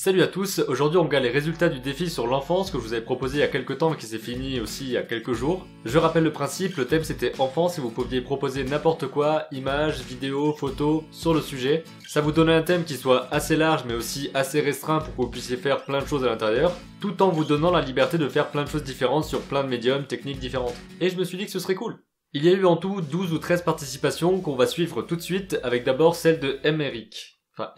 Salut à tous, aujourd'hui on regarde les résultats du défi sur l'enfance que je vous avais proposé il y a quelques temps et qui s'est fini aussi il y a quelques jours. Je rappelle le principe, le thème c'était enfance et vous pouviez proposer n'importe quoi, images, vidéos, photos, sur le sujet. Ça vous donnait un thème qui soit assez large mais aussi assez restreint pour que vous puissiez faire plein de choses à l'intérieur, tout en vous donnant la liberté de faire plein de choses différentes sur plein de médiums, techniques différentes. Et je me suis dit que ce serait cool. Il y a eu en tout 12 ou 13 participations qu'on va suivre tout de suite avec d'abord celle de Emeric. Enfin,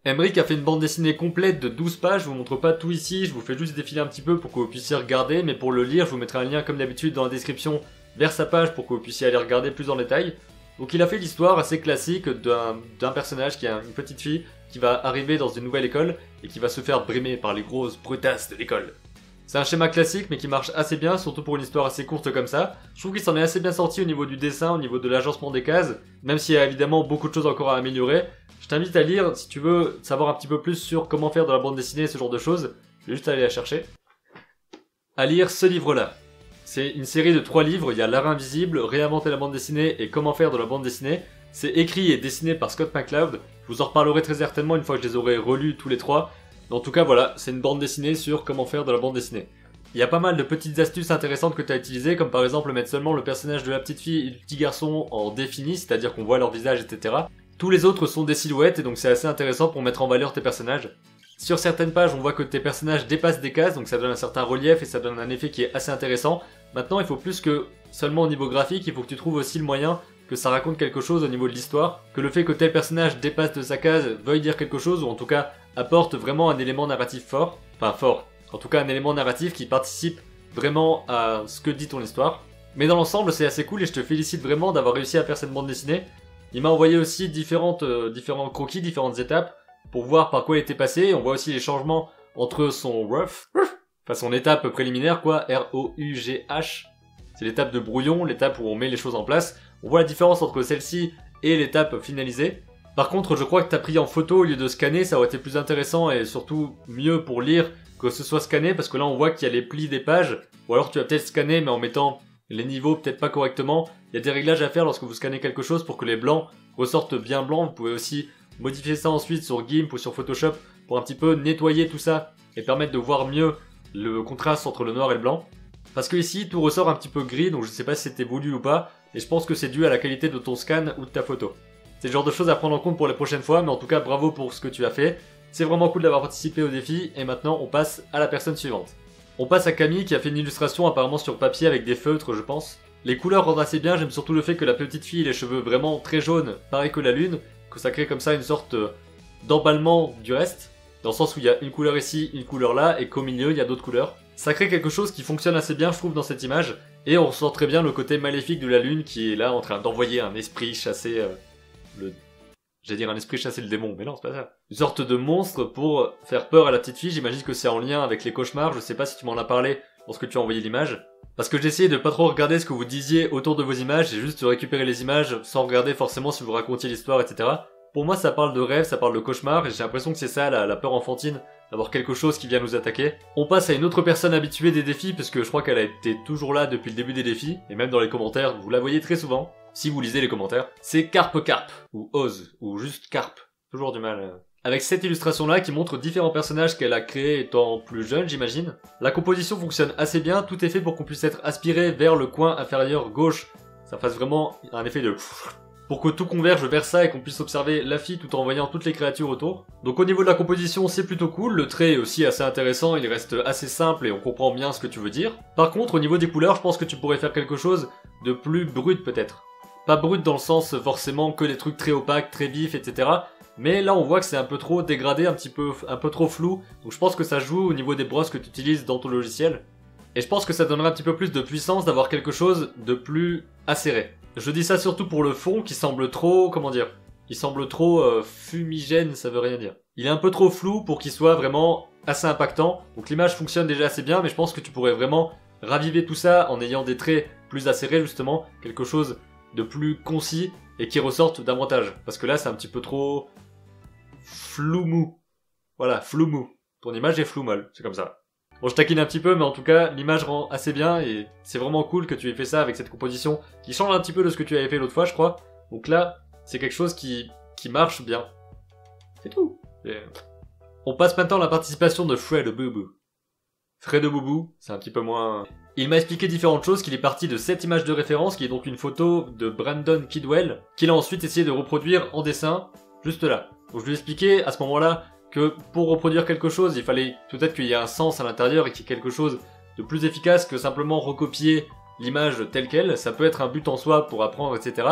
Emeric a fait une bande dessinée complète de 12 pages, je vous montre pas tout ici, je vous fais juste défiler un petit peu pour que vous puissiez regarder, mais pour le lire, je vous mettrai un lien comme d'habitude dans la description vers sa page pour que vous puissiez aller regarder plus en détail. Donc il a fait l'histoire assez classique d'un personnage qui a une petite fille qui va arriver dans une nouvelle école et qui va se faire brimer par les grosses brutasses de l'école. C'est un schéma classique mais qui marche assez bien, surtout pour une histoire assez courte comme ça. Je trouve qu'il s'en est assez bien sorti au niveau du dessin, au niveau de l'agencement des cases, même s'il y a évidemment beaucoup de choses encore à améliorer. Je t'invite à lire si tu veux savoir un petit peu plus sur comment faire de la bande dessinée, ce genre de choses. Je vais juste aller la chercher. À lire ce livre-là. C'est une série de 3 livres, il y a L'art invisible, Réinventer la bande dessinée et Comment faire de la bande dessinée. C'est écrit et dessiné par Scott McCloud. Je vous en reparlerai très certainement une fois que je les aurai relus tous les 3. En tout cas voilà, c'est une bande dessinée sur comment faire de la bande dessinée. Il y a pas mal de petites astuces intéressantes que tu as utilisées, comme par exemple mettre seulement le personnage de la petite fille et du petit garçon en défini, c'est-à-dire qu'on voit leur visage, etc. Tous les autres sont des silhouettes et donc c'est assez intéressant pour mettre en valeur tes personnages. Sur certaines pages, on voit que tes personnages dépassent des cases, donc ça donne un certain relief et ça donne un effet qui est assez intéressant. Maintenant, il faut plus que seulement au niveau graphique, il faut que tu trouves aussi le moyen que ça raconte quelque chose au niveau de l'histoire, que le fait que tel personnage dépasse de sa case veuille dire quelque chose, ou en tout cas apporte vraiment un élément narratif fort, en tout cas un élément narratif qui participe vraiment à ce que dit ton histoire. Mais dans l'ensemble, c'est assez cool et je te félicite vraiment d'avoir réussi à faire cette bande dessinée. Il m'a envoyé aussi différents croquis, différentes étapes, pour voir par quoi il était passé. On voit aussi les changements entre son rough, enfin son étape préliminaire quoi, R-O-U-G-H. C'est l'étape de brouillon, l'étape où on met les choses en place. On voit la différence entre celle-ci et l'étape finalisée. Par contre, je crois que t'as pris en photo au lieu de scanner, ça aurait été plus intéressant et surtout mieux pour lire que ce soit scanné, parce que là on voit qu'il y a les plis des pages, ou alors tu vas peut-être scanner mais en mettant les niveaux peut-être pas correctement. Il y a des réglages à faire lorsque vous scannez quelque chose pour que les blancs ressortent bien blancs. Vous pouvez aussi modifier ça ensuite sur GIMP ou sur Photoshop pour un petit peu nettoyer tout ça et permettre de voir mieux le contraste entre le noir et le blanc. Parce que ici tout ressort un petit peu gris, donc je sais pas si c'était voulu ou pas, et je pense que c'est dû à la qualité de ton scan ou de ta photo. C'est le genre de choses à prendre en compte pour les prochaines fois, mais en tout cas bravo pour ce que tu as fait. C'est vraiment cool d'avoir participé au défi, et maintenant on passe à la personne suivante. On passe à Camille qui a fait une illustration apparemment sur papier avec des feutres je pense. Les couleurs rendent assez bien, j'aime surtout le fait que la petite fille ait les cheveux vraiment très jaunes, pareil que la lune, que ça crée comme ça une sorte d'emballement du reste, dans le sens où il y a une couleur ici, une couleur là, et qu'au milieu il y a d'autres couleurs. Ça crée quelque chose qui fonctionne assez bien je trouve dans cette image, et on ressent très bien le côté maléfique de la lune qui est là en train d'envoyer un esprit chasser J'allais dire un esprit chasser le démon, mais non, c'est pas ça. Une sorte de monstre pour faire peur à la petite fille, j'imagine que c'est en lien avec les cauchemars, je sais pas si tu m'en as parlé lorsque tu as envoyé l'image. Parce que j'ai essayé de pas trop regarder ce que vous disiez autour de vos images, j'ai juste récupéré les images sans regarder forcément si vous racontiez l'histoire, etc. Pour moi ça parle de rêve, ça parle de cauchemar, et j'ai l'impression que c'est ça la peur enfantine, d'avoir quelque chose qui vient nous attaquer. On passe à une autre personne habituée des défis, parce que je crois qu'elle a été toujours là depuis le début des défis, et même dans les commentaires, vous la voyez très souvent. Si vous lisez les commentaires, c'est Carpe, ou Oz, ou juste Carpe. Toujours du mal. Avec cette illustration-là qui montre différents personnages qu'elle a créés étant plus jeune, j'imagine. La composition fonctionne assez bien, tout est fait pour qu'on puisse être aspiré vers le coin inférieur gauche. Ça fasse vraiment un effet de... pour que tout converge vers ça et qu'on puisse observer la fille tout en voyant toutes les créatures autour. Donc au niveau de la composition, c'est plutôt cool, le trait est aussi assez intéressant, il reste assez simple et on comprend bien ce que tu veux dire. Par contre, au niveau des couleurs, je pense que tu pourrais faire quelque chose de plus brut peut-être. Pas brut dans le sens forcément que des trucs très opaques, très vifs, etc. Mais là on voit que c'est un peu trop dégradé, un peu trop flou. Donc je pense que ça joue au niveau des brosses que tu utilises dans ton logiciel. Et je pense que ça donnerait un petit peu plus de puissance d'avoir quelque chose de plus acéré. Je dis ça surtout pour le fond qui semble trop, comment dire, il semble trop fumigène, ça veut rien dire. Il est un peu trop flou pour qu'il soit vraiment assez impactant. Donc l'image fonctionne déjà assez bien, mais je pense que tu pourrais vraiment raviver tout ça en ayant des traits plus acérés justement, quelque chose de plus concis et qui ressortent davantage. Parce que là c'est un petit peu trop flou mou. Voilà, flou mou. Ton image est flou molle, c'est comme ça. Bon, je taquine un petit peu, mais en tout cas, l'image rend assez bien et c'est vraiment cool que tu aies fait ça avec cette composition qui change un petit peu de ce que tu avais fait l'autre fois, je crois. Donc là, c'est quelque chose qui marche bien. C'est tout. On passe maintenant à la participation de Fred Boubou. Fred Boubou, c'est un petit peu moins... Il m'a expliqué différentes choses, qu'il est parti de cette image de référence, qui est donc une photo de Brandon Kidwell, qu'il a ensuite essayé de reproduire en dessin, juste là. Donc je lui ai expliqué à ce moment-là que pour reproduire quelque chose, il fallait peut-être qu'il y ait un sens à l'intérieur et qu'il y ait quelque chose de plus efficace que simplement recopier l'image telle qu'elle. Ça peut être un but en soi pour apprendre, etc.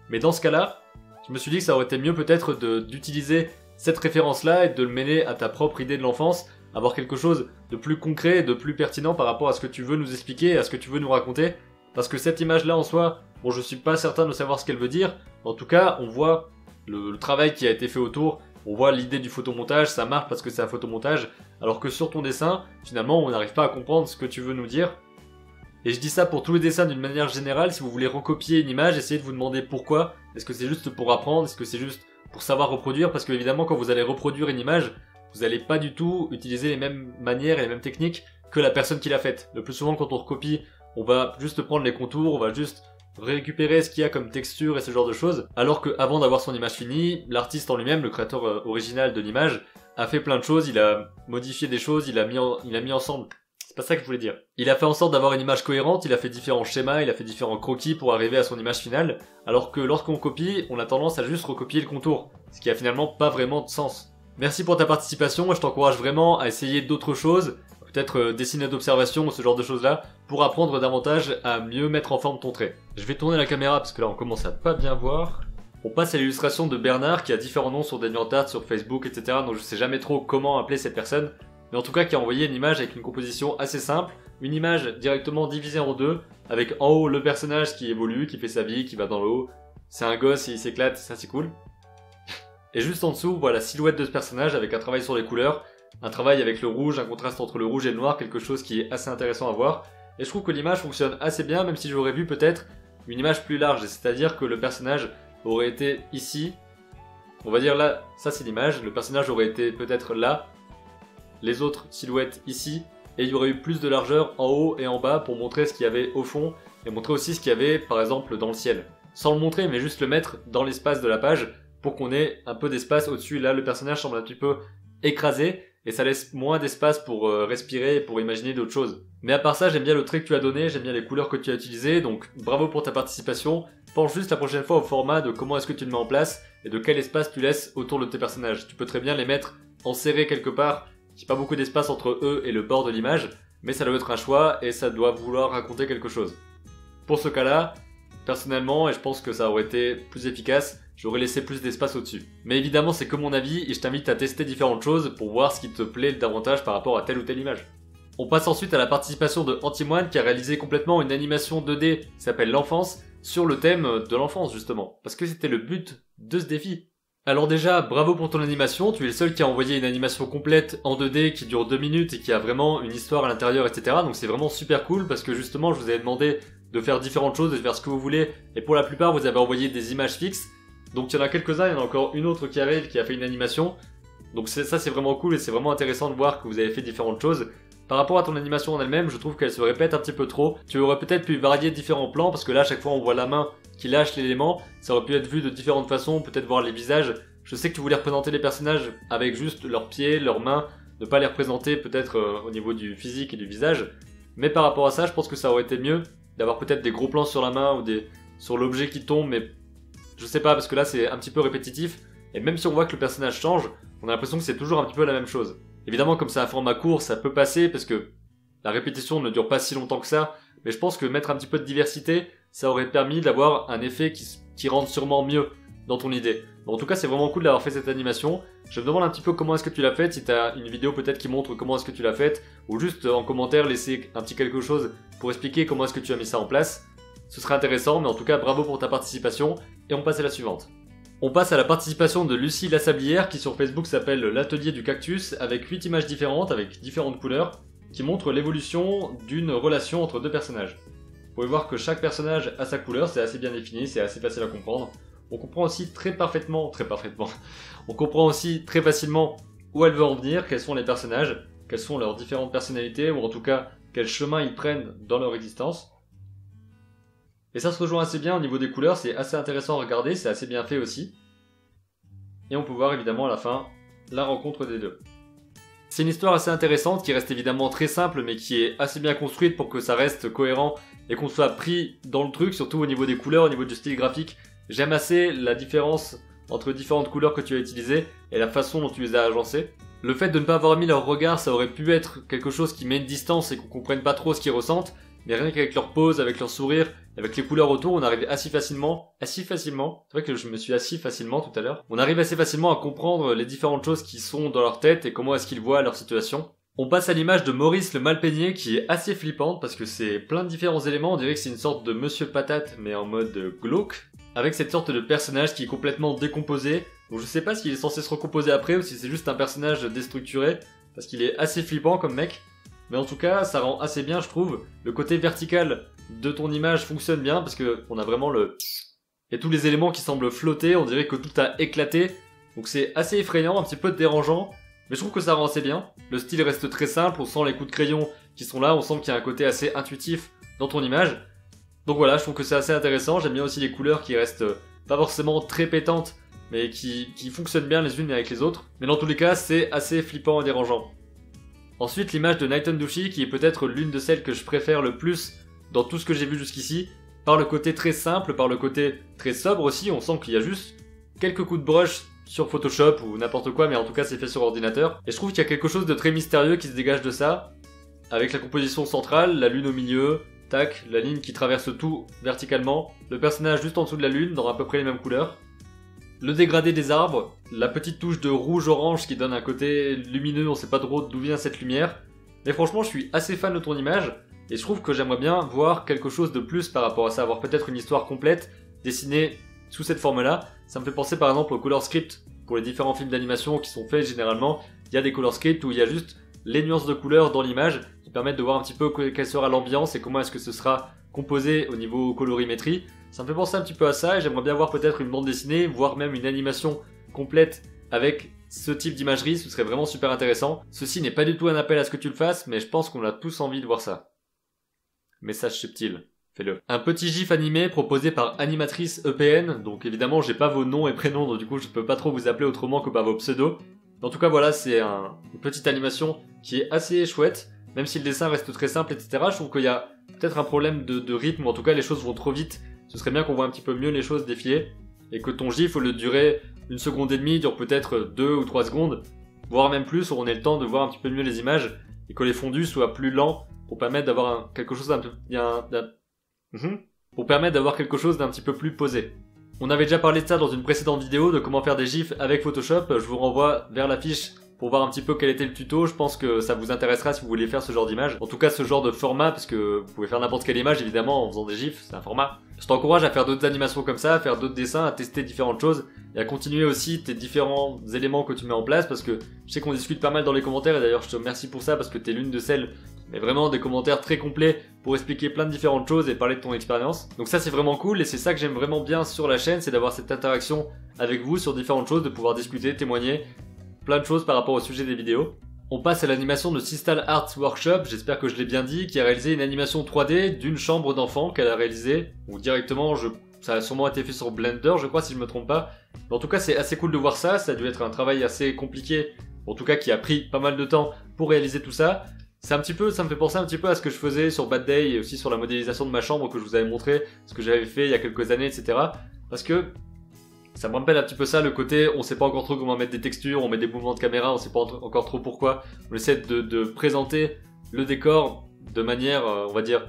Mais dans ce cas-là, je me suis dit que ça aurait été mieux peut-être d'utiliser cette référence-là et de le mêler à ta propre idée de l'enfance, avoir quelque chose de plus concret et de plus pertinent par rapport à ce que tu veux nous expliquer, à ce que tu veux nous raconter. Parce que cette image-là en soi, bon, je suis pas certain de savoir ce qu'elle veut dire. En tout cas, on voit le travail qui a été fait autour, on voit l'idée du photomontage, ça marche parce que c'est un photomontage, alors que sur ton dessin, finalement, on n'arrive pas à comprendre ce que tu veux nous dire. Et je dis ça pour tous les dessins d'une manière générale, si vous voulez recopier une image, essayez de vous demander pourquoi. Est-ce que c'est juste pour apprendre? Est-ce que c'est juste pour savoir reproduire? Parce que évidemment, quand vous allez reproduire une image, vous n'allez pas du tout utiliser les mêmes manières et les mêmes techniques que la personne qui l'a faite. Le plus souvent, quand on recopie, on va juste prendre les contours, on va juste récupérer ce qu'il y a comme texture et ce genre de choses, alors qu'avant d'avoir son image finie, l'artiste en lui-même, le créateur original de l'image, a fait plein de choses, il a modifié des choses, il a mis ensemble. C'est pas ça que je voulais dire. Il a fait en sorte d'avoir une image cohérente, il a fait différents schémas, il a fait différents croquis pour arriver à son image finale, alors que lorsqu'on copie, on a tendance à juste recopier le contour, ce qui a finalement pas vraiment de sens. Merci pour ta participation et je t'encourage vraiment à essayer d'autres choses, peut-être dessiner d'observation ou ce genre de choses-là, pour apprendre davantage à mieux mettre en forme ton trait. Je vais tourner la caméra parce que là on commence à pas bien voir. On passe à l'illustration de Bernard qui a différents noms sur DeviantArt, sur Facebook, etc. Donc je sais jamais trop comment appeler cette personne. Mais en tout cas qui a envoyé une image avec une composition assez simple. Une image directement divisée en deux, avec en haut le personnage qui évolue, qui fait sa vie, qui va dans l'eau. C'est un gosse et il s'éclate, ça c'est cool. Et juste en dessous, voilà la silhouette de ce personnage avec un travail sur les couleurs. Un travail avec le rouge, un contraste entre le rouge et le noir, quelque chose qui est assez intéressant à voir. Et je trouve que l'image fonctionne assez bien, même si j'aurais vu peut-être une image plus large. C'est-à-dire que le personnage aurait été ici. On va dire là, ça c'est l'image. Le personnage aurait été peut-être là. Les autres silhouettes ici. Et il y aurait eu plus de largeur en haut et en bas pour montrer ce qu'il y avait au fond. Et montrer aussi ce qu'il y avait par exemple dans le ciel. Sans le montrer, mais juste le mettre dans l'espace de la page pour qu'on ait un peu d'espace au-dessus. Là, le personnage semble un petit peu écrasé. Et ça laisse moins d'espace pour respirer et pour imaginer d'autres choses. Mais à part ça, j'aime bien le trait que tu as donné, j'aime bien les couleurs que tu as utilisées, donc bravo pour ta participation. Pense juste la prochaine fois au format de comment est-ce que tu le mets en place et de quel espace tu laisses autour de tes personnages. Tu peux très bien les mettre enserrés quelque part, il n'y a pas beaucoup d'espace entre eux et le bord de l'image, mais ça doit être un choix et ça doit vouloir raconter quelque chose. Pour ce cas-là, personnellement, et je pense que ça aurait été plus efficace, j'aurais laissé plus d'espace au-dessus. Mais évidemment, c'est que mon avis et je t'invite à tester différentes choses pour voir ce qui te plaît davantage par rapport à telle ou telle image. On passe ensuite à la participation de Antimoine qui a réalisé complètement une animation 2D qui s'appelle l'enfance sur le thème de l'enfance justement. Parce que c'était le but de ce défi. Alors déjà, bravo pour ton animation, tu es le seul qui a envoyé une animation complète en 2D qui dure 2 minutes et qui a vraiment une histoire à l'intérieur, etc. Donc c'est vraiment super cool parce que justement je vous avais demandé de faire différentes choses, de faire ce que vous voulez et pour la plupart vous avez envoyé des images fixes. Donc il y en a quelques-uns, il y en a encore une autre qui arrive qui a fait une animation. Donc ça c'est vraiment cool et c'est vraiment intéressant de voir que vous avez fait différentes choses. Par rapport à ton animation en elle-même, je trouve qu'elle se répète un petit peu trop. Tu aurais peut-être pu varier différents plans parce que là à chaque fois on voit la main qui lâche l'élément. Ça aurait pu être vu de différentes façons, peut-être voir les visages. Je sais que tu voulais représenter les personnages avec juste leurs pieds, leurs mains, ne pas les représenter peut-être au niveau du physique et du visage. Mais par rapport à ça, je pense que ça aurait été mieux d'avoir peut-être des gros plans sur la main ou sur l'objet qui tombe, mais je sais pas parce que là c'est un petit peu répétitif. Et même si on voit que le personnage change, on a l'impression que c'est toujours un petit peu la même chose. Évidemment, comme c'est un format court, ça peut passer parce que la répétition ne dure pas si longtemps que ça. Mais je pense que mettre un petit peu de diversité, ça aurait permis d'avoir un effet qui rentre sûrement mieux dans ton idée. Bon, en tout cas, c'est vraiment cool d'avoir fait cette animation. Je me demande un petit peu comment est-ce que tu l'as faite, si tu as une vidéo peut-être qui montre comment est-ce que tu l'as faite, ou juste en commentaire laisser un petit quelque chose pour expliquer comment est-ce que tu as mis ça en place. Ce serait intéressant, mais en tout cas, bravo pour ta participation, et on passe à la suivante. On passe à la participation de Lucie Lassablière qui sur Facebook s'appelle l'atelier du cactus avec 8 images différentes avec différentes couleurs qui montrent l'évolution d'une relation entre deux personnages. Vous pouvez voir que chaque personnage a sa couleur, c'est assez bien défini, c'est assez facile à comprendre. On comprend aussi très parfaitement, on comprend aussi très facilement où elle veut en venir, quels sont les personnages, quelles sont leurs différentes personnalités ou en tout cas quel chemin ils prennent dans leur existence. Et ça se rejoint assez bien au niveau des couleurs, c'est assez intéressant à regarder, c'est assez bien fait aussi. Et on peut voir évidemment à la fin la rencontre des deux. C'est une histoire assez intéressante qui reste évidemment très simple mais qui est assez bien construite pour que ça reste cohérent et qu'on soit pris dans le truc, surtout au niveau des couleurs, au niveau du style graphique. J'aime assez la différence entre différentes couleurs que tu as utilisées et la façon dont tu les as agencées. Le fait de ne pas avoir mis leur regard, ça aurait pu être quelque chose qui met une distance et qu'on comprenne pas trop ce qu'ils ressentent, mais rien qu'avec leur pose, avec leur sourire, avec les couleurs autour, on arrive assez facilement, c'est vrai que je me suis assis facilement tout à l'heure, on arrive assez facilement à comprendre les différentes choses qui sont dans leur tête et comment est-ce qu'ils voient leur situation. On passe à l'image de Maurice le Malpeigné qui est assez flippante parce que c'est plein de différents éléments, on dirait que c'est une sorte de Monsieur Patate mais en mode glauque, avec cette sorte de personnage qui est complètement décomposé, donc je sais pas s'il est censé se recomposer après ou si c'est juste un personnage déstructuré, parce qu'il est assez flippant comme mec. Mais en tout cas, ça rend assez bien, je trouve. Le côté vertical de ton image fonctionne bien, parce que on a vraiment le... Et tous les éléments qui semblent flotter, on dirait que tout a éclaté. Donc c'est assez effrayant, un petit peu dérangeant, mais je trouve que ça rend assez bien. Le style reste très simple, on sent les coups de crayon qui sont là, on sent qu'il y a un côté assez intuitif dans ton image. Donc voilà, je trouve que c'est assez intéressant, j'aime bien aussi les couleurs qui restent pas forcément très pétantes, mais qui fonctionnent bien les unes avec les autres. Mais dans tous les cas, c'est assez flippant et dérangeant. Ensuite, l'image de Night Dushi qui est peut-être l'une de celles que je préfère le plus dans tout ce que j'ai vu jusqu'ici, par le côté très simple, par le côté très sobre aussi, on sent qu'il y a juste quelques coups de brush sur Photoshop ou n'importe quoi, mais en tout cas c'est fait sur ordinateur. Et je trouve qu'il y a quelque chose de très mystérieux qui se dégage de ça, avec la composition centrale, la lune au milieu, tac, la ligne qui traverse tout verticalement, le personnage juste en dessous de la lune dans à peu près les mêmes couleurs. Le dégradé des arbres, la petite touche de rouge-orange qui donne un côté lumineux, on sait pas trop d'où vient cette lumière. Mais franchement, je suis assez fan de ton image, et je trouve que j'aimerais bien voir quelque chose de plus par rapport à ça, avoir peut-être une histoire complète, dessinée sous cette forme-là. Ça me fait penser par exemple au color script, pour les différents films d'animation qui sont faits généralement. Il y a des color scripts où il y a juste les nuances de couleurs dans l'image, qui permettent de voir un petit peu quelle sera l'ambiance et comment est-ce que ce sera composé au niveau colorimétrie. Ça me fait penser un petit peu à ça et j'aimerais bien voir peut-être une bande dessinée, voire même une animation complète avec ce type d'imagerie, ce serait vraiment super intéressant. Ceci n'est pas du tout un appel à ce que tu le fasses, mais je pense qu'on a tous envie de voir ça. Message subtil, fais-le. Un petit gif animé proposé par Animatrice EPN, donc évidemment j'ai pas vos noms et prénoms, donc du coup je peux pas trop vous appeler autrement que par vos pseudos. En tout cas voilà, c'est une petite animation qui est assez chouette, même si le dessin reste très simple, etc. Je trouve qu'il y a peut-être un problème de rythme, ou en tout cas les choses vont trop vite. Ce serait bien qu'on voit un petit peu mieux les choses défiler, et que ton gif, au lieu de durer 1 seconde et demie, dure peut-être 2 ou 3 secondes, voire même plus, où on ait le temps de voir un petit peu mieux les images, et que les fondus soient plus lents, pour permettre d'avoir quelque chose d'un peu... pour permettre d'avoir quelque chose d'un petit peu plus posé. On avait déjà parlé de ça dans une précédente vidéo, de comment faire des gifs avec Photoshop, je vous renvoie vers la fiche pour voir un petit peu quel était le tuto, je pense que ça vous intéressera si vous voulez faire ce genre d'image. En tout cas ce genre de format, parce que vous pouvez faire n'importe quelle image évidemment en faisant des gifs, c'est un format. Je t'encourage à faire d'autres animations comme ça, à faire d'autres dessins, à tester différentes choses, et à continuer aussi tes différents éléments que tu mets en place, parce que je sais qu'on discute pas mal dans les commentaires, et d'ailleurs je te remercie pour ça, parce que t'es l'une de celles qui met vraiment des commentaires très complets pour expliquer plein de différentes choses et parler de ton expérience. Donc ça c'est vraiment cool, et c'est ça que j'aime vraiment bien sur la chaîne, c'est d'avoir cette interaction avec vous sur différentes choses, de pouvoir discuter, témoigner, plein de choses par rapport au sujet des vidéos. On passe à l'animation de Sistal Arts Workshop, j'espère que je l'ai bien dit, qui a réalisé une animation 3D d'une chambre d'enfant qu'elle a réalisée, ou directement, ça a sûrement été fait sur Blender, je crois, si je me trompe pas. Mais en tout cas, c'est assez cool de voir ça, ça a dû être un travail assez compliqué, en tout cas qui a pris pas mal de temps pour réaliser tout ça. Ça me fait penser un petit peu à ce que je faisais sur Bad Day, et aussi sur la modélisation de ma chambre que je vous avais montré, ce que j'avais fait il y a quelques années, etc. Parce que ça me rappelle un petit peu ça, le côté on sait pas encore trop comment mettre des textures, on met des mouvements de caméra, on sait pas encore trop pourquoi. On essaie de présenter le décor de manière, on va dire,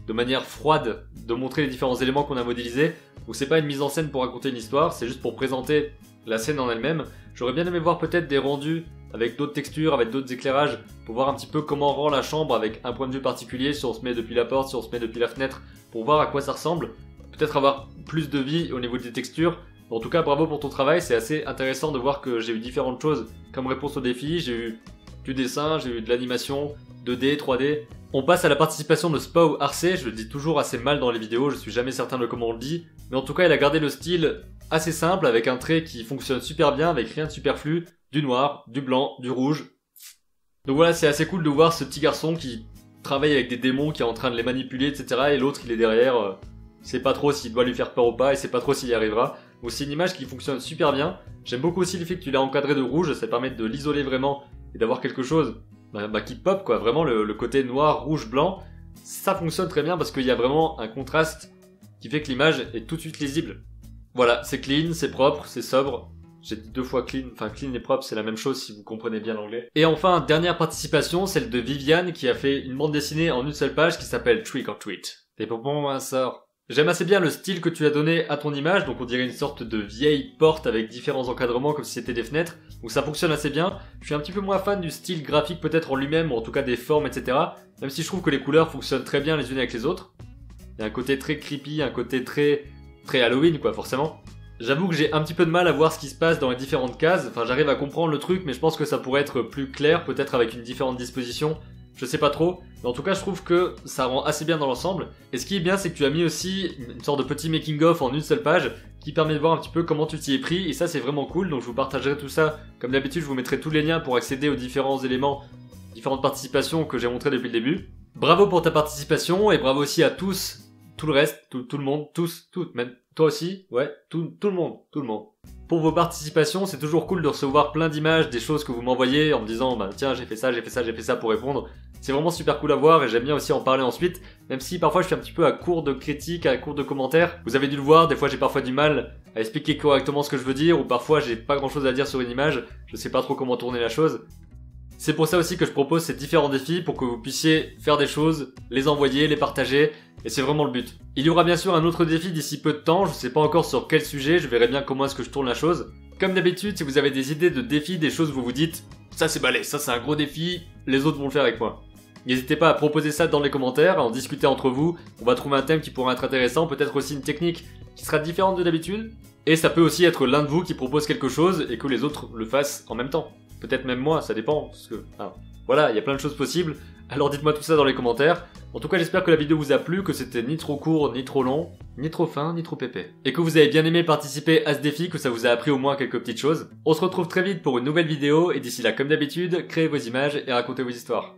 de manière froide, de montrer les différents éléments qu'on a modélisés. Donc c'est pas une mise en scène pour raconter une histoire, c'est juste pour présenter la scène en elle-même. J'aurais bien aimé voir peut-être des rendus avec d'autres textures, avec d'autres éclairages, pour voir un petit peu comment rend la chambre avec un point de vue particulier, si on se met depuis la porte, si on se met depuis la fenêtre, pour voir à quoi ça ressemble. Peut-être avoir plus de vie au niveau des textures. En tout cas, bravo pour ton travail, c'est assez intéressant de voir que j'ai eu différentes choses comme réponse au défi. J'ai eu du dessin, j'ai eu de l'animation, 2D, 3D. On passe à la participation de Spao Arce, je le dis toujours assez mal dans les vidéos, je suis jamais certain de comment on le dit. Mais en tout cas, il a gardé le style assez simple, avec un trait qui fonctionne super bien, avec rien de superflu, du noir, du blanc, du rouge. Donc voilà, c'est assez cool de voir ce petit garçon qui travaille avec des démons, qui est en train de les manipuler, etc. Et l'autre, il est derrière, sait pas trop s'il doit lui faire peur ou pas, et sait pas trop s'il y arrivera. Donc c'est une image qui fonctionne super bien. J'aime beaucoup aussi l'effet que tu l'as encadré de rouge, ça permet de l'isoler vraiment et d'avoir quelque chose qui pop quoi, vraiment le côté noir, rouge, blanc, ça fonctionne très bien parce qu'il y a vraiment un contraste qui fait que l'image est tout de suite lisible. Voilà, c'est clean, c'est propre, c'est sobre. J'ai dit 2 fois clean, enfin clean et propre c'est la même chose si vous comprenez bien l'anglais. Et enfin, dernière participation, celle de Viviane qui a fait une bande dessinée en une seule page qui s'appelle Trick or Treat. Des bonbons, un sort. J'aime assez bien le style que tu as donné à ton image, donc on dirait une sorte de vieille porte avec différents encadrements comme si c'était des fenêtres, donc ça fonctionne assez bien. Je suis un petit peu moins fan du style graphique peut-être en lui-même, ou en tout cas des formes, etc. Même si je trouve que les couleurs fonctionnent très bien les unes avec les autres. Il y a un côté très creepy, un côté très Halloween quoi, forcément. J'avoue que j'ai un petit peu de mal à voir ce qui se passe dans les différentes cases, enfin j'arrive à comprendre le truc, mais je pense que ça pourrait être plus clair, peut-être avec une différente disposition. Je sais pas trop, mais en tout cas je trouve que ça rend assez bien dans l'ensemble. Et ce qui est bien c'est que tu as mis aussi une sorte de petit making of en une seule page qui permet de voir un petit peu comment tu t'y es pris, et ça c'est vraiment cool, donc je vous partagerai tout ça. Comme d'habitude je vous mettrai tous les liens pour accéder aux différents éléments, différentes participations que j'ai montrées depuis le début. Bravo pour ta participation, et bravo aussi à tous, tout le reste, tout le monde, tous, toutes, même toi aussi, ouais, tout le monde. Pour vos participations, c'est toujours cool de recevoir plein d'images, des choses que vous m'envoyez en me disant bah tiens j'ai fait ça pour répondre. C'est vraiment super cool à voir et j'aime bien aussi en parler ensuite, même si parfois je suis un petit peu à court de critiques, à court de commentaires. Vous avez dû le voir, des fois j'ai parfois du mal à expliquer correctement ce que je veux dire, ou parfois j'ai pas grand chose à dire sur une image, je sais pas trop comment tourner la chose. C'est pour ça aussi que je propose ces différents défis pour que vous puissiez faire des choses, les envoyer, les partager, et c'est vraiment le but. Il y aura bien sûr un autre défi d'ici peu de temps, je sais pas encore sur quel sujet, je verrai bien comment est-ce que je tourne la chose. Comme d'habitude, si vous avez des idées de défis, des choses où vous vous dites « ça c'est balèze, ça c'est un gros défi, les autres vont le faire avec moi ». N'hésitez pas à proposer ça dans les commentaires, à en discuter entre vous, on va trouver un thème qui pourrait être intéressant, peut-être aussi une technique qui sera différente de d'habitude. Et ça peut aussi être l'un de vous qui propose quelque chose et que les autres le fassent en même temps. Peut-être même moi, ça dépend, parce que... voilà, il y a plein de choses possibles, alors dites-moi tout ça dans les commentaires. En tout cas, j'espère que la vidéo vous a plu, que c'était ni trop court, ni trop long, ni trop fin, ni trop épais. Et que vous avez bien aimé participer à ce défi, que ça vous a appris au moins quelques petites choses. On se retrouve très vite pour une nouvelle vidéo, et d'ici là, comme d'habitude, créez vos images et racontez vos histoires.